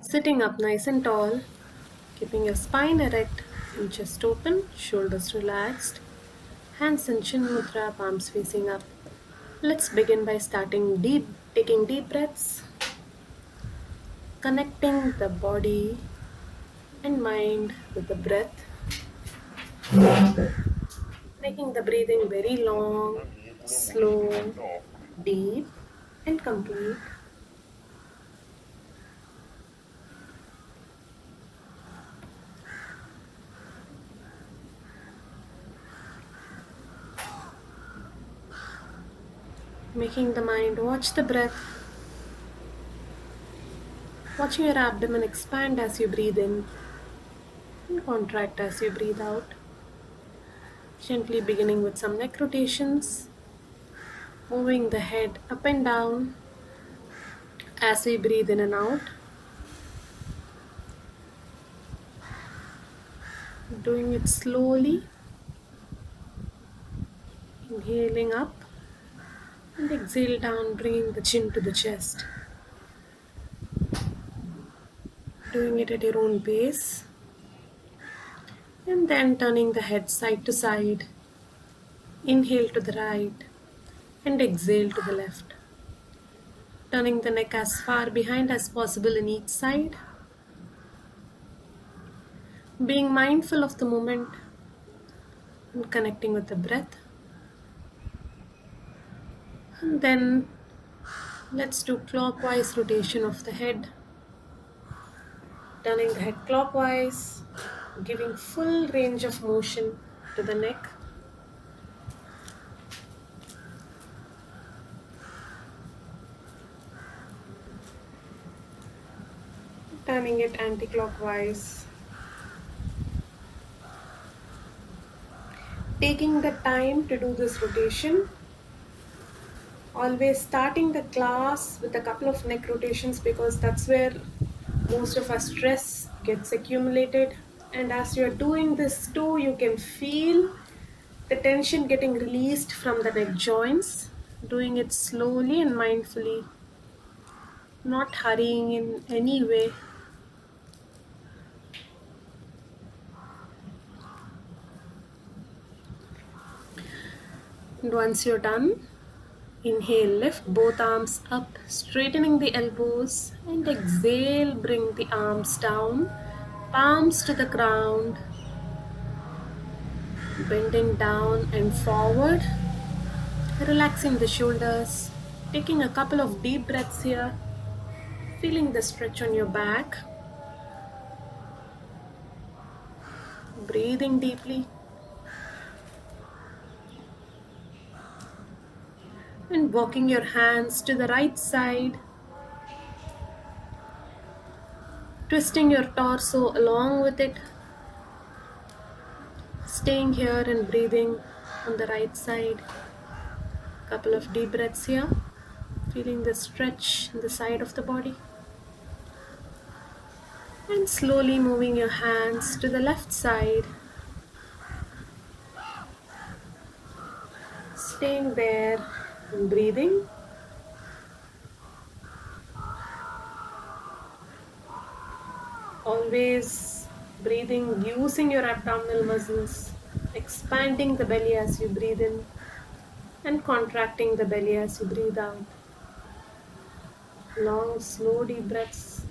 Sitting up nice and tall, keeping your spine erect and chest open, shoulders relaxed, hands in chin mudra, palms facing up. Let's begin by starting deep, taking deep breaths, connecting the body and mind with the breath, making the breathing very long, slow, deep, and complete. Making the mind watch the breath, watching your abdomen expand as you breathe in and contract as you breathe out. Gently beginning with some neck rotations, moving the head up and down as we breathe in and out, doing it slowly, inhaling up and exhale down, bringing the chin to the chest, doing it at your own pace, and then turning the head side to side, inhale to the right and exhale to the left, turning the neck as far behind as possible in each side, being mindful of the moment and connecting with the breath. And then let's do clockwise rotation of the head, turning the head clockwise, giving full range of motion to the neck. Turning it anti-clockwise. Taking the time to do this rotation. Always starting the class with a couple of neck rotations because that's where most of our stress gets accumulated. And as you're doing this too, you can feel the tension getting released from the neck joints. Doing it slowly and mindfully, not hurrying in any way. And once you're done, inhale, lift both arms up, straightening the elbows, and exhale, bring the arms down, palms to the ground, bending down and forward, relaxing the shoulders, taking a couple of deep breaths here, feeling the stretch on your back, breathing deeply, and walking your hands to the right side, twisting your torso along with it, staying here and breathing on the right side. Couple of deep breaths here, feeling the stretch in the side of the body, and slowly moving your hands to the left side, staying there and breathing. Always breathing using your abdominal muscles, expanding the belly as you breathe in and contracting the belly as you breathe out. Long, slow, deep breaths.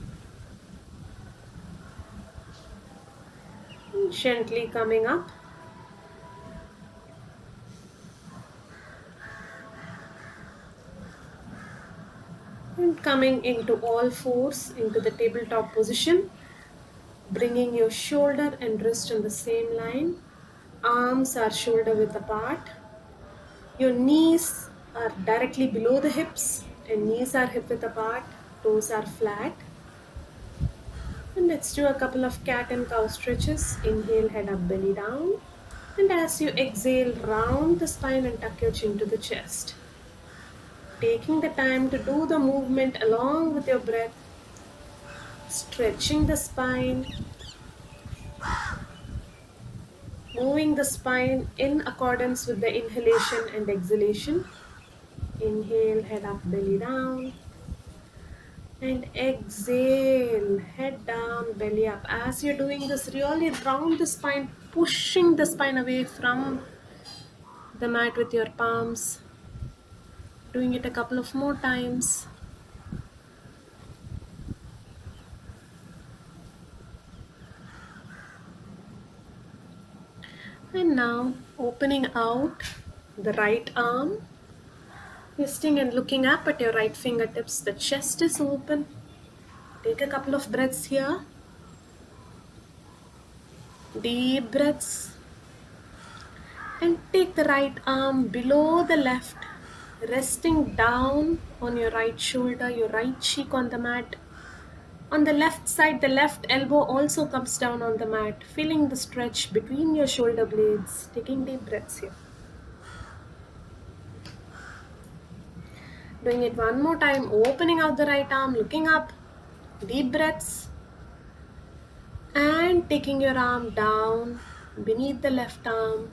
And gently coming up. And coming into all fours into the tabletop position. Bringing your shoulder and wrist on the same line. Arms are shoulder width apart. Your knees are directly below the hips and knees are hip width apart. Toes are flat. And let's do a couple of cat and cow stretches. Inhale, head up, belly down. And as you exhale, round the spine and tuck your chin to the chest. Taking the time to do the movement along with your breath. Stretching the spine. Moving the spine in accordance with the inhalation and exhalation. Inhale, head up, belly down. And exhale, head down, belly up. As you're doing this, really round the spine, pushing the spine away from the mat with your palms. Doing it a couple of more times. And now opening out the right arm, twisting and looking up at your right fingertips. The chest is open. Take a couple of breaths here. Deep breaths. And take the right arm below the left, resting down on your right shoulder, your right cheek on the mat. On the left side, the left elbow also comes down on the mat, feeling the stretch between your shoulder blades. Taking deep breaths here. Doing it one more time, opening out the right arm, looking up, deep breaths. And taking your arm down beneath the left arm.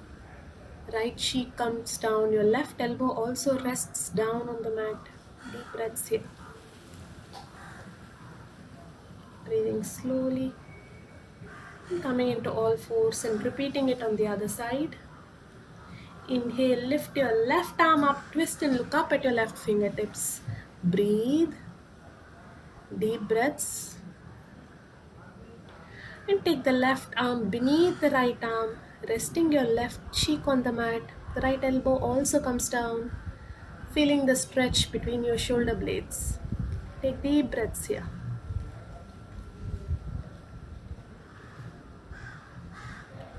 Right cheek comes down, your left elbow also rests down on the mat. Deep breaths here. Breathing slowly. And coming into all fours and repeating it on the other side. Inhale, lift your left arm up, twist and look up at your left fingertips. Breathe. Deep breaths. And take the left arm beneath the right arm, resting your left cheek on the mat. The right elbow also comes down, feeling the stretch between your shoulder blades. Take deep breaths here.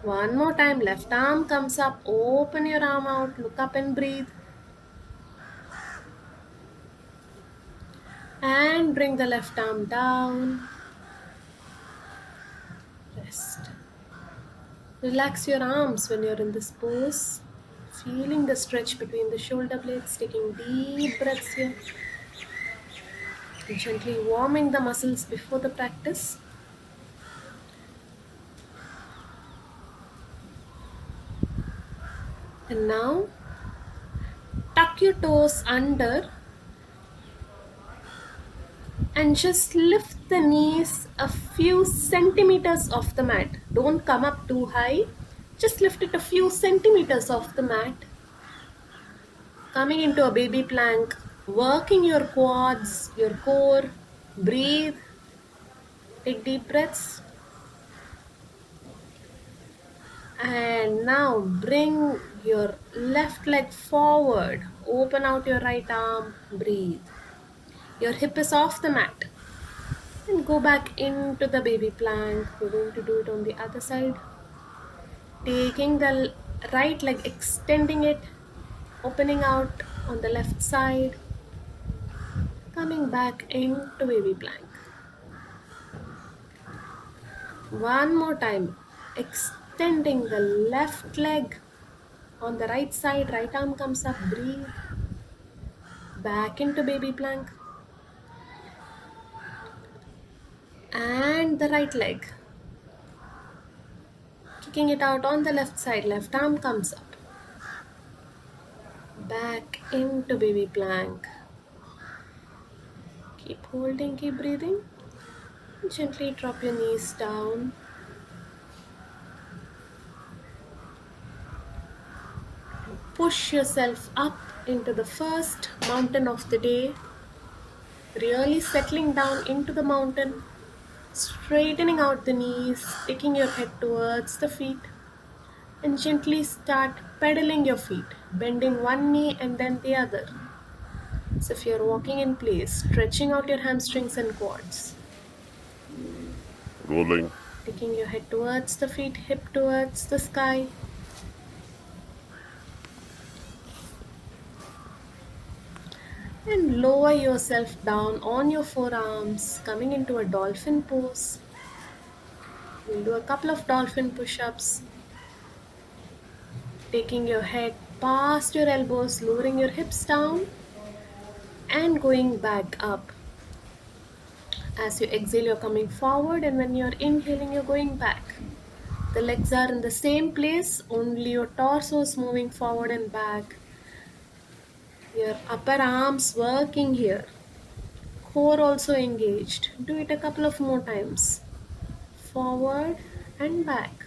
One more time, left arm comes up, open your arm out, look up and breathe. And bring the left arm down. Rest. Relax your arms when you're in this pose, feeling the stretch between the shoulder blades, taking deep breaths here. Gently warming the muscles before the practice. And now, tuck your toes under and just lift the knees a few centimeters off the mat. Don't come up too high. Just lift it a few centimeters off the mat. Coming into a baby plank, working your quads, your core. Breathe. Take deep breaths. And now bring your left leg forward. Open out your right arm. Breathe. Your hip is off the mat. And go back into the baby plank. We're going to do it on the other side. Taking the right leg, extending it, opening out on the left side. Coming back into baby plank. One more time. Extending the left leg on the right side. Right arm comes up. Breathe. Back into baby plank. And the right leg. Kicking it out on the left side. Left arm comes up. Back into baby plank. Keep holding, keep breathing. Gently drop your knees down. Push yourself up into the first mountain of the day. Really settling down into the mountain. Straightening out the knees, taking your head towards the feet. And gently start pedaling your feet, bending one knee and then the other. So if you're walking in place, stretching out your hamstrings and quads. Rolling. Taking your head towards the feet, hip towards the sky. And lower yourself down on your forearms, coming into a dolphin pose. We'll do a couple of dolphin push-ups. Taking your head past your elbows, lowering your hips down and going back up. As you exhale, you're coming forward, and when you're inhaling, you're going back. The legs are in the same place, only your torso is moving forward and back. Your upper arms working here. core also engaged. Do it a couple of more times. Forward and back.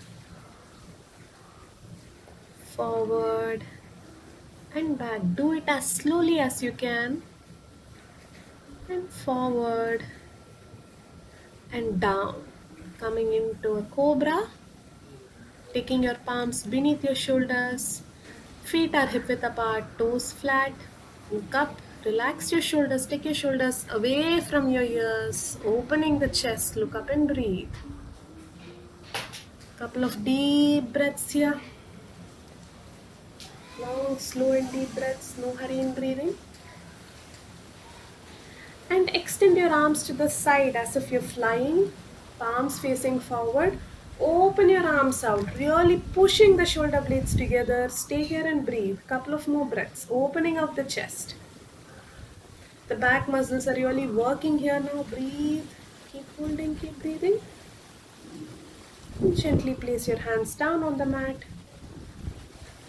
Forward and back. Do it as slowly as you can. And forward and down. Coming into a cobra. Taking your palms beneath your shoulders. Feet are hip width apart, toes flat. Look up, relax your shoulders, take your shoulders away from your ears, opening the chest, look up and breathe. Couple of deep breaths here. Long, slow and deep breaths, no hurry in breathing. And extend your arms to the side as if you're flying, palms facing forward. Open your arms out, really pushing the shoulder blades together. Stay here and breathe. Couple of more breaths, opening out the chest. The back muscles are really working here now. Breathe. Keep holding, keep breathing. And gently place your hands down on the mat.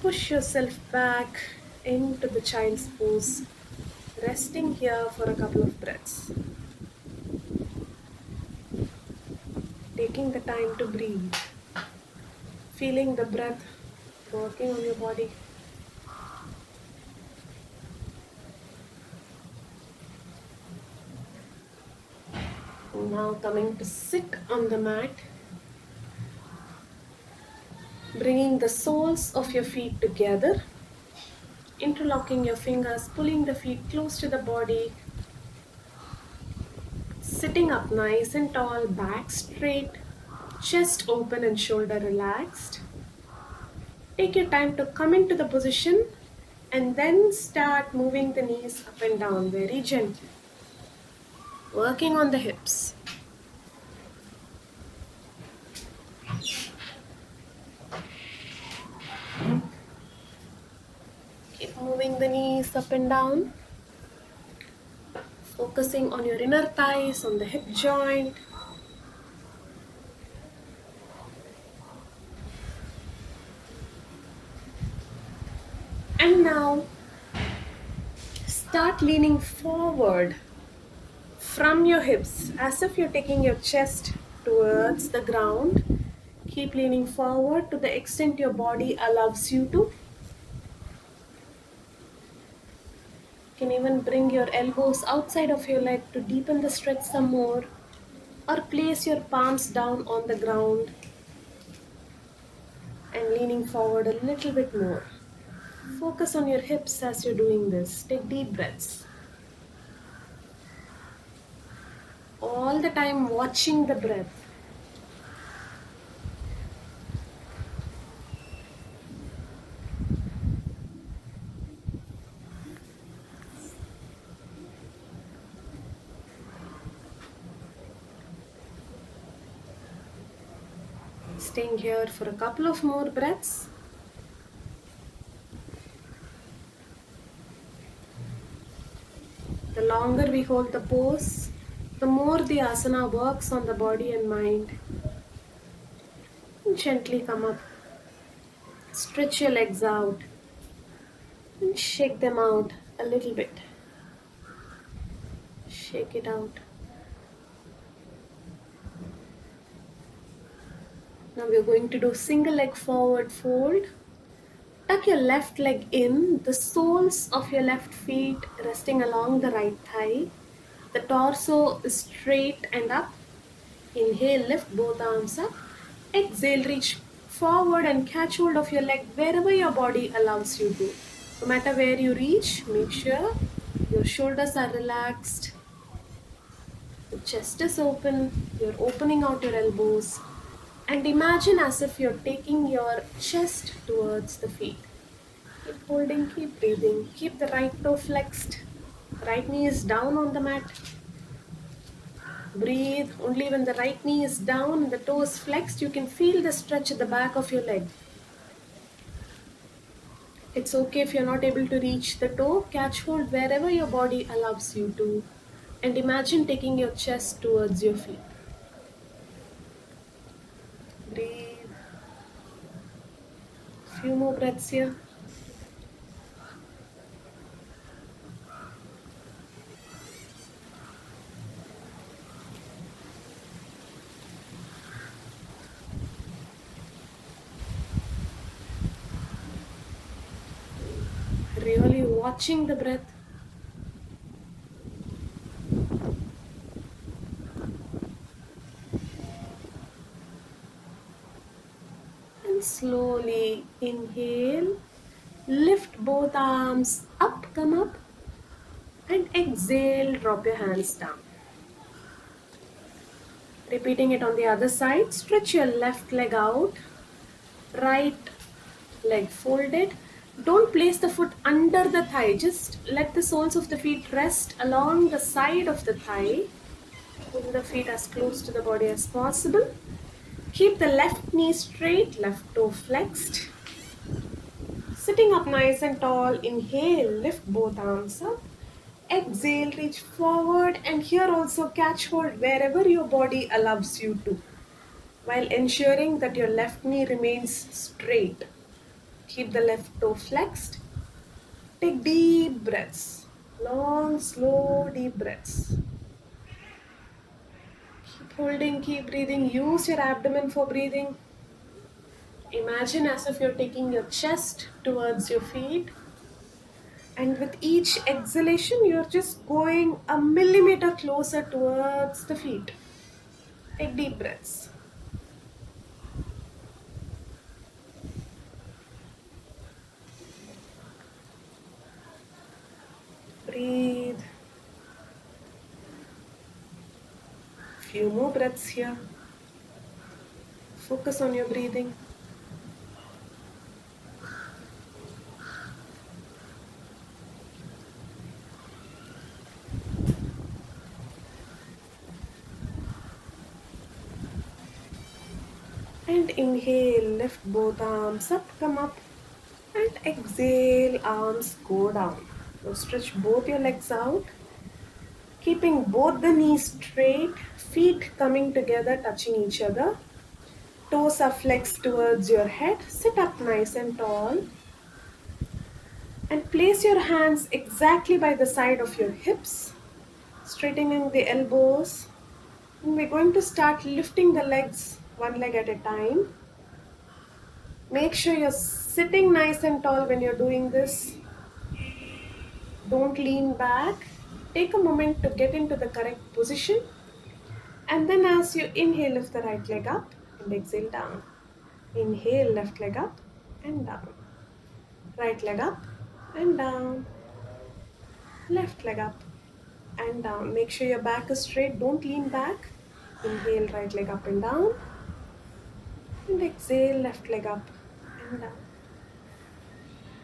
Push yourself back into the child's pose. Resting here for a couple of breaths. Taking the time to breathe. Feeling the breath working on your body. Now coming to sit on the mat. Bringing the soles of your feet together. Interlocking your fingers, pulling the feet close to the body. Sitting up nice and tall, back straight, chest open and shoulder relaxed. Take your time to come into the position and then start moving the knees up and down very gently. Working on the hips. Keep moving the knees up and down. Focusing on your inner thighs, on the hip joint. And now, start leaning forward from your hips as if you're taking your chest towards the ground. Keep leaning forward to the extent your body allows you to. You can even bring your elbows outside of your leg to deepen the stretch some more, or place your palms down on the ground and leaning forward a little bit more. Focus on your hips as you're doing this. Take deep breaths. All the time watching the breath. Staying here for a couple of more breaths. The longer we hold the pose, the more the asana works on the body and mind. And gently come up. Stretch your legs out and shake them out a little bit. Shake it out. Now we are going to do single leg forward fold. Tuck your left leg in, the soles of your left feet resting along the right thigh. The torso is straight and up. Inhale, lift both arms up. Exhale, reach forward and catch hold of your leg wherever your body allows you to. No matter where you reach, make sure your shoulders are relaxed. The chest is open. You're opening out your elbows. And imagine as if you're taking your chest towards the feet. Keep holding, keep breathing. Keep the right toe flexed. Right knee is down on the mat. Breathe. Only when the right knee is down and the toe is flexed, you can feel the stretch at the back of your leg. It's okay if you're not able to reach the toe. Catch hold wherever your body allows you to. And imagine taking your chest towards your feet. Breathe. Few more breaths here. watching the breath. And slowly inhale, lift both arms up, come up, and exhale, drop your hands down. Repeating it on the other side, stretch your left leg out, right leg folded. Don't place the foot under the thigh, just let the soles of the feet rest along the side of the thigh. Pull the feet as close to the body as possible. Keep the left knee straight, left toe flexed. Sitting up nice and tall, inhale, lift both arms up. Exhale, reach forward, and here also catch hold wherever your body allows you to, while ensuring that your left knee remains straight. Keep the left toe flexed. Take deep breaths, long, slow, deep breaths. Keep holding, keep breathing. Use your abdomen for breathing. Imagine as if you're taking your chest towards your feet. And with each exhalation, you're just going a millimeter closer towards the feet. Take deep breaths. Breathe. Few more breaths here. Focus on your breathing. And inhale, lift both arms up, come up. And exhale, arms go down. Now stretch both your legs out. Keeping both the knees straight, feet coming together, touching each other. Toes are flexed towards your head. Sit up nice and tall. And place your hands exactly by the side of your hips, straightening the elbows. And we're going to start lifting the legs one leg at a time. Make sure you're sitting nice and tall when you're doing this. Don't lean back. Take a moment to get into the correct position. And then as you inhale, lift the right leg up and exhale down. Inhale, left leg up and down. Right leg up and down. Left leg up and down. Make sure your back is straight. Don't lean back. Inhale, right leg up and down. And exhale, left leg up and down.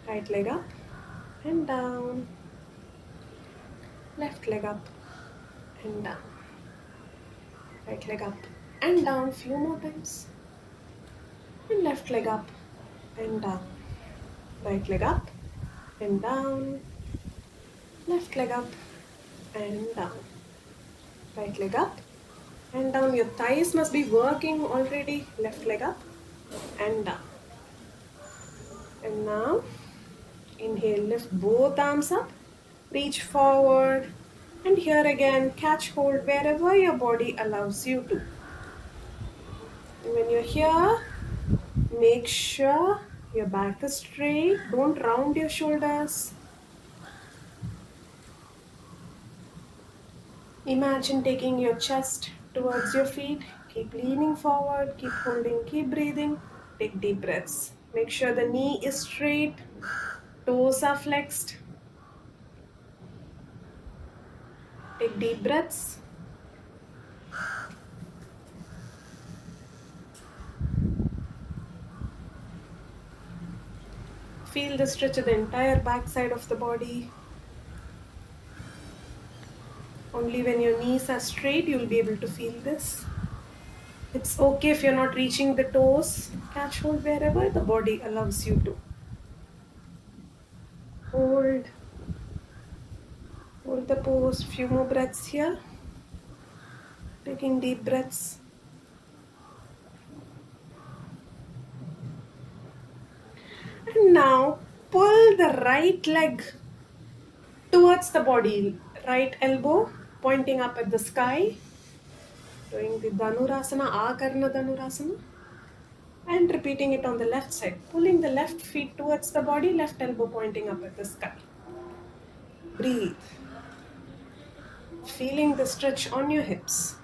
Right leg up and down. Left leg up and down. Right leg up and down. Few more times. And left leg up and down. Right leg up and down. Left leg up and down. Right leg up and down. Your thighs must be working already. Left leg up and down. And now inhale, lift both arms up, reach forward, and here again catch hold wherever your body allows you to. And when you're here, make sure your back is straight. Don't round your shoulders. Imagine taking your chest towards your feet. Keep leaning forward, keep holding, keep breathing. Take deep breaths. Make sure the knee is straight, toes are flexed. Take deep breaths. Feel the stretch of the entire back side of the body. Only when your knees are straight, you'll be able to feel this. It's okay if you're not reaching the toes. Catch hold wherever the body allows you to. Hold. Hold the pose. Few more breaths here. Taking deep breaths. And now pull the right leg towards the body. Right elbow pointing up at the sky. Doing the Dhanurasana, Akarna Dhanurasana. And repeating it on the left side. Pulling the left feet towards the body, left elbow pointing up at the sky. Breathe. Feeling the stretch on your hips.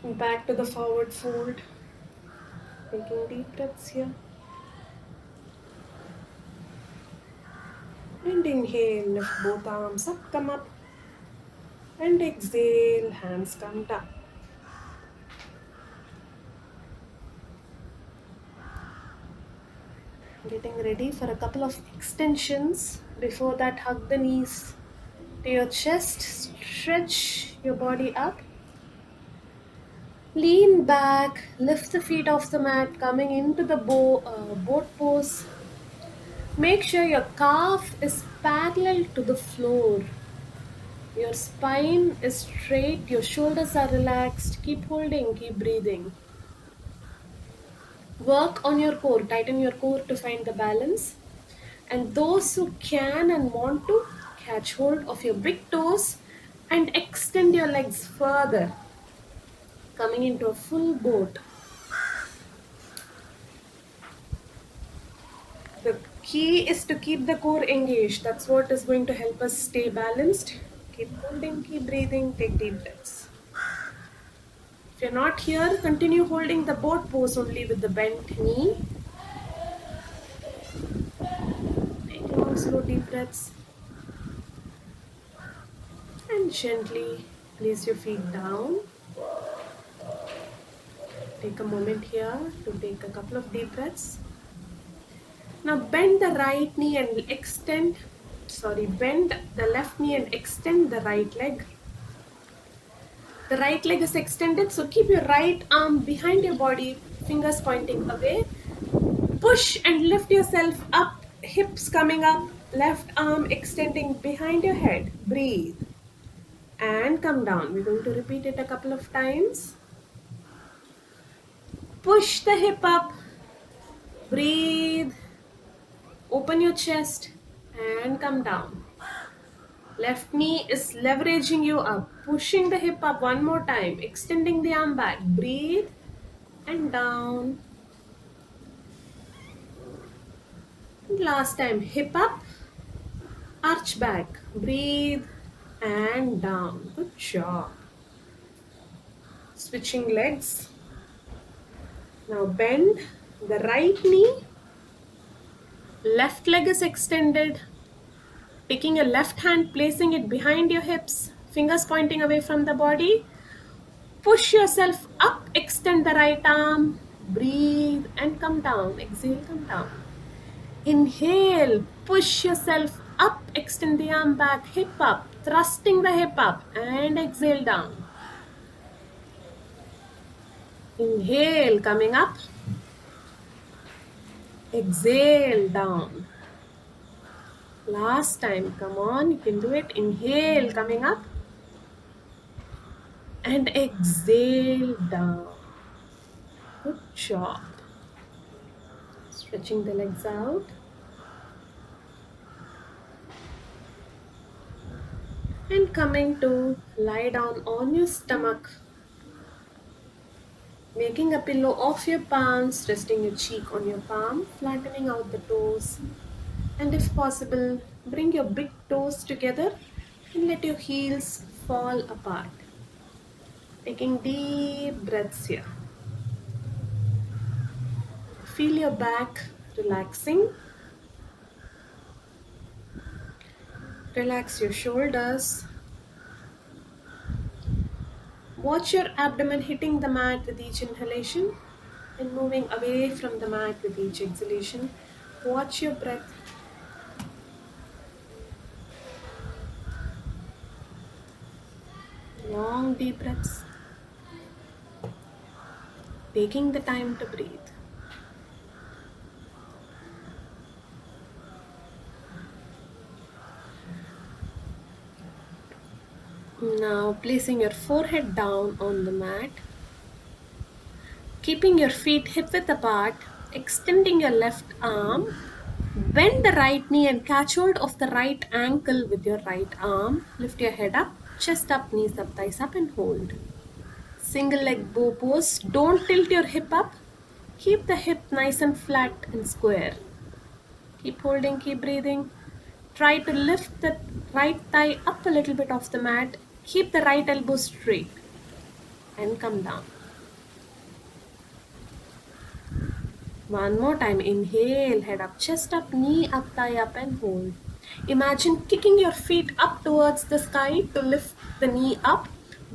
Back to the forward fold. Taking deep breaths here. And inhale, lift both arms up, come up. And exhale, hands come down. Getting ready for a couple of extensions. Before that, hug the knees to your chest. Stretch your body up. Lean back, lift the feet off the mat, coming into the boat pose. Make sure your calf is parallel to the floor. Your spine is straight, your shoulders are relaxed. Keep holding, keep breathing. Work on your core, tighten your core to find the balance. And those who can and want to, catch hold of your big toes and extend your legs further, coming into a full boat. The key is to keep the core engaged. That's what is going to help us stay balanced. Keep holding, keep breathing, take deep breaths. If you're not here, continue holding the boat pose only with the bent knee. Take long, slow, deep breaths. And gently place your feet down. Take a moment here to take a couple of deep breaths. Now bend the right knee and bend the left knee and extend the right leg. The right leg is extended, so keep your right arm behind your body, fingers pointing away. Push and lift yourself up, hips coming up, left arm extending behind your head. Breathe. And come down. We're going to repeat it a couple of times. Push the hip up. Breathe. Open your chest and come down. Left knee is leveraging you up. Pushing the hip up one more time. Extending the arm back. Breathe and down. And last time, hip up. Arch back. Breathe and down. Good job. Switching legs. Now bend the right knee. Left leg is extended. Taking your left hand, placing it behind your hips. Fingers pointing away from the body. Push yourself up. Extend the right arm. Breathe and come down. Exhale, come down. Inhale. Push yourself up. Extend the arm back. Hip up. Thrusting the hip up. And exhale down. Inhale, coming up. Exhale down. Last time, come on, you can do it. Inhale, coming up. And exhale down. Good job. Stretching the legs out. And coming to lie down on your stomach. Making a pillow of your palms, resting your cheek on your palm, flattening out the toes. And if possible, bring your big toes together and let your heels fall apart. Taking deep breaths here. Feel your back relaxing. Relax your shoulders. Watch your abdomen hitting the mat with each inhalation and moving away from the mat with each exhalation. Watch your breath. Long deep breaths. Taking the time to breathe. Now placing your forehead down on the mat. Keeping your feet hip-width apart. Extending your left arm. Bend the right knee and catch hold of the right ankle with your right arm. Lift your head up, chest up, knees up, thighs up and hold. Single leg bow pose. Don't tilt your hip up. Keep the hip nice and flat and square. Keep holding, keep breathing. Try to lift the right thigh up a little bit off the mat. Keep the right elbow straight and come down. One more time. Inhale, head up, chest up, knee up, thigh up, and hold. Imagine kicking your feet up towards the sky to lift the knee up.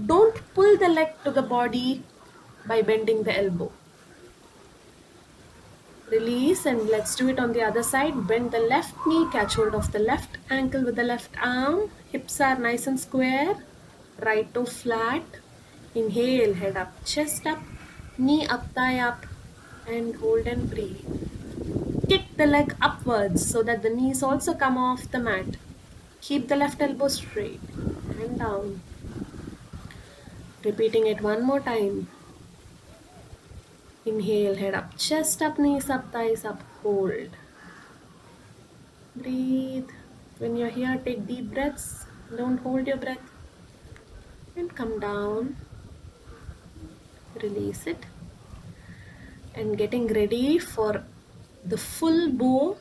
Don't pull the leg to the body by bending the elbow. Release, and let's do it on the other side. Bend the left knee, catch hold of the left ankle with the left arm. Hips are nice and square. Right toe flat. Inhale, head up, chest up, knee up, thigh up, and hold and breathe. Kick the leg upwards so that the knees also come off the mat. Keep the left elbow straight and down. Repeating it one more time. Inhale, head up, chest up, knees up, thighs up, hold. Breathe. When you're here, take deep breaths. Don't hold your breath. And come down. Release it. And getting ready for the full bow.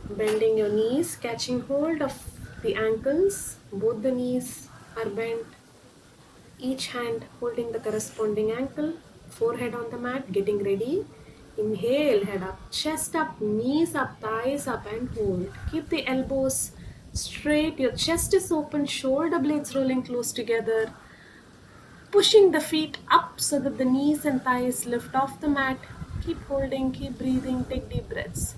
Bending your knees, catching hold of the ankles. Both the knees are bent. Each hand holding the corresponding ankle. Forehead on the mat, getting ready. Inhale, head up, chest up, knees up, thighs up, and hold. Keep the elbows straight. Your chest is open, shoulder blades rolling close together. Pushing the feet up so that the knees and thighs lift off the mat. Keep holding, keep breathing, take deep breaths.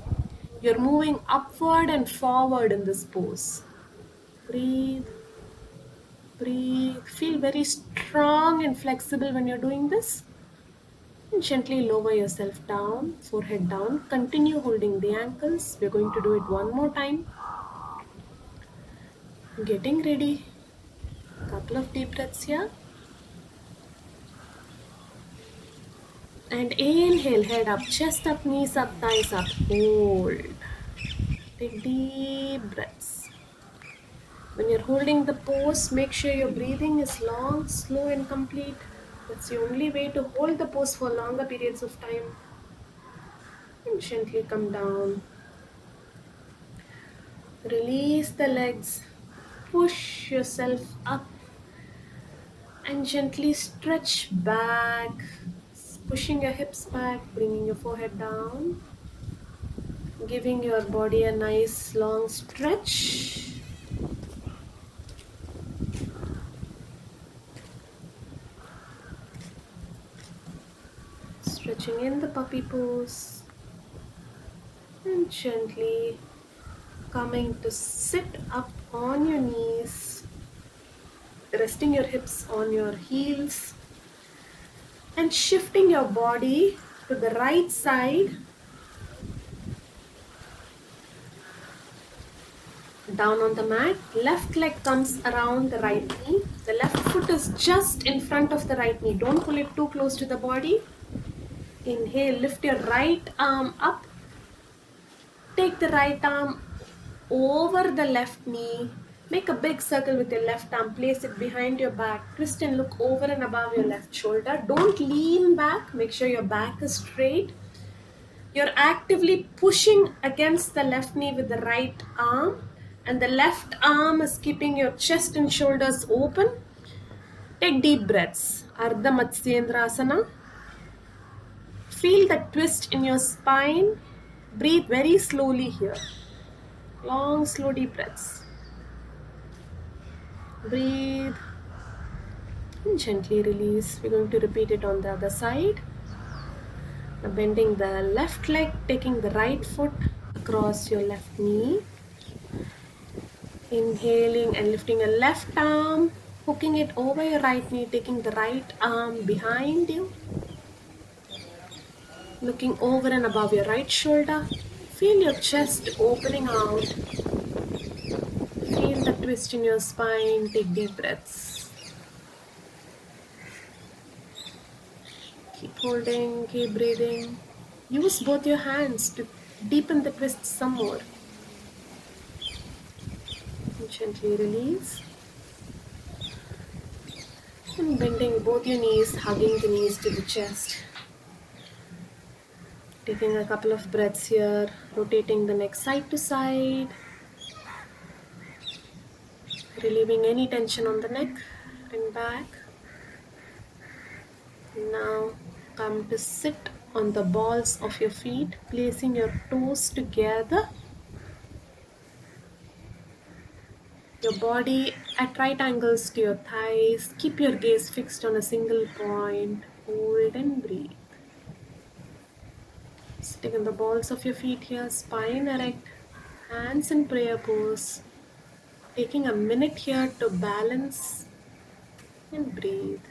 You're moving upward and forward in this pose. Breathe. Breathe. Feel very strong and flexible when you're doing this. And gently lower yourself down, forehead down. Continue holding the ankles. We're going to do it one more time. Getting ready. Couple of deep breaths here. And inhale, head up, chest up, knees up, thighs up. Hold. Take deep breaths. When you're holding the pose, make sure your breathing is long, slow, and complete. That's the only way to hold the pose for longer periods of time. And gently come down. Release the legs. Push yourself up. And gently stretch back. Pushing your hips back, bringing your forehead down. Giving your body a nice long stretch. Stretching in the puppy pose. And gently coming to sit up on your knees. Resting your hips on your heels. And shifting your body to the right side. Down on the mat, left leg comes around the right knee. The left foot is just in front of the right knee. Don't pull it too close to the body. Inhale, lift your right arm up. Take the right arm over the left knee. Make a big circle with your left arm. Place it behind your back. Twist and look over and above your left shoulder. Don't lean back. Make sure your back is straight. You're actively pushing against the left knee with the right arm. And the left arm is keeping your chest and shoulders open. Take deep breaths. Ardha Matsyendrasana. Feel the twist in your spine. Breathe very slowly here. Long, slow, deep breaths. Breathe. And gently release. We're going to repeat it on the other side. Now bending the left leg, taking the right foot across your left knee. Inhaling and lifting your left arm, hooking it over your right knee, taking the right arm behind you. Looking over and above your right shoulder. Feel your chest opening out. Feel the twist in your spine. Take deep breaths. Keep holding, keep breathing. Use both your hands to deepen the twist some more. Gently release. And bending both your knees, hugging the knees to the chest. Taking a couple of breaths here, rotating the neck side to side, relieving any tension on the neck and back. Now come to sit on the balls of your feet, placing your toes together, your body at right angles to your thighs. Keep your gaze fixed on a single point. Hold and breathe. Sitting on the balls of your feet here, spine erect, hands in prayer pose. Taking a minute here to balance and breathe.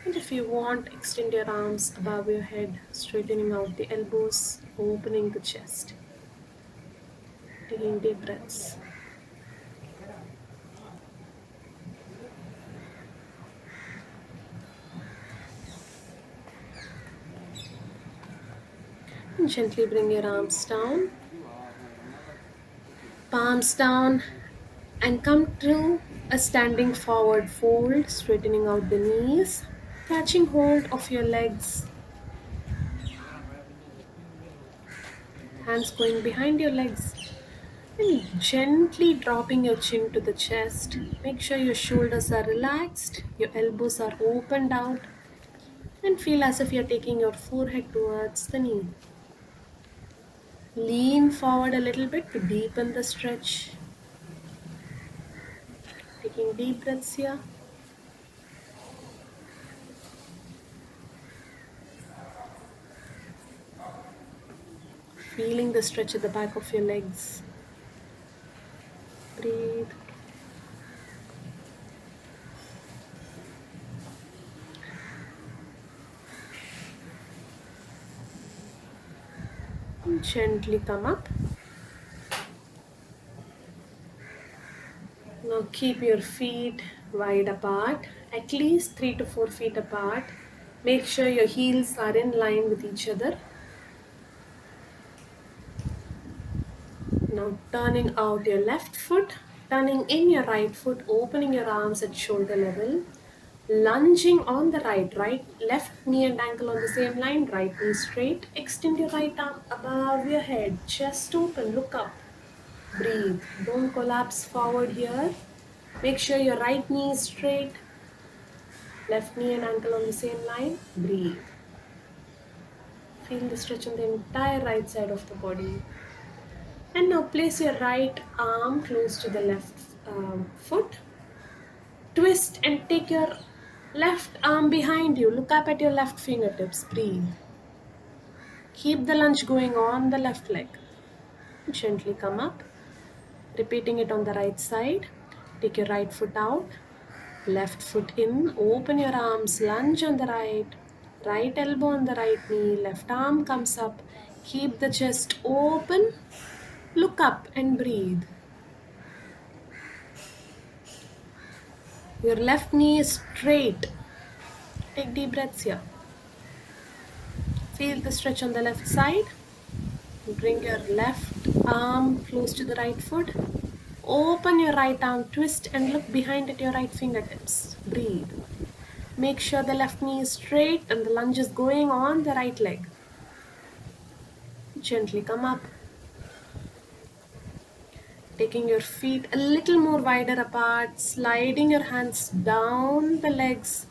And if you want, extend your arms above your head, straightening out the elbows, opening the chest. Taking deep breaths. And gently bring your arms down, palms down, and come to a standing forward fold, straightening out the knees, catching hold of your legs, hands going behind your legs, and gently dropping your chin to the chest. Make sure your shoulders are relaxed, your elbows are opened out, and feel as if you're taking your forehead towards the knee. Lean forward a little bit to deepen the stretch. Taking deep breaths here. Feeling the stretch at the back of your legs. Breathe. And gently come up. Now keep your feet wide apart, at least 3 to 4 feet apart. Make sure your heels are in line with each other. Now turning out your left foot, turning in your right foot, opening your arms at shoulder level, lunging on the right, left knee and ankle on the same line, right knee straight. Extend your right arm above your head, chest open, look up, breathe. Don't collapse forward here. Make sure your right knee is straight, left knee and ankle on the same line, breathe. Feel the stretch on the entire right side of the body. And now place your right arm close to the left foot. Twist and take your left arm behind you. Look up at your left fingertips. Breathe. Keep the lunge going on the left leg. Gently come up. Repeating it on the right side. Take your right foot out. Left foot in. Open your arms. Lunge on the right. Right elbow on the right knee. Left arm comes up. Keep the chest open. Look up and breathe. Your left knee is straight. Take deep breaths here. Feel the stretch on the left side. Bring your left arm close to the right foot. Open your right arm, twist and look behind at your right fingertips. Breathe. Make sure the left knee is straight and the lunge is going on the right leg. Gently come up. Taking your feet a little more wider apart, sliding your hands down the legs,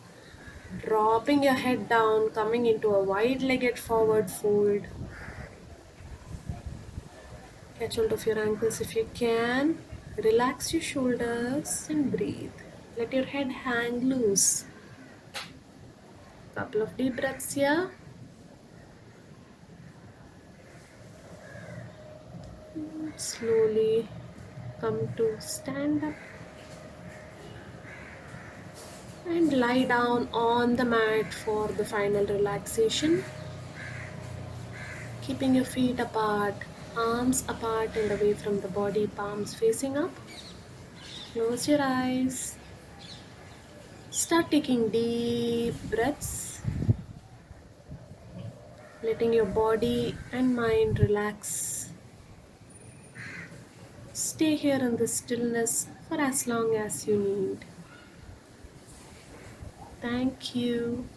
dropping your head down, coming into a wide-legged forward fold. Catch hold of your ankles if you can. Relax your shoulders and breathe. Let your head hang loose. Couple of deep breaths here. Slowly come to stand up and lie down on the mat for the final relaxation. Keeping your feet apart, arms apart and away from the body, palms facing up. Close your eyes. Start taking deep breaths, letting your body and mind relax. Stay here in the stillness for as long as you need. Thank you.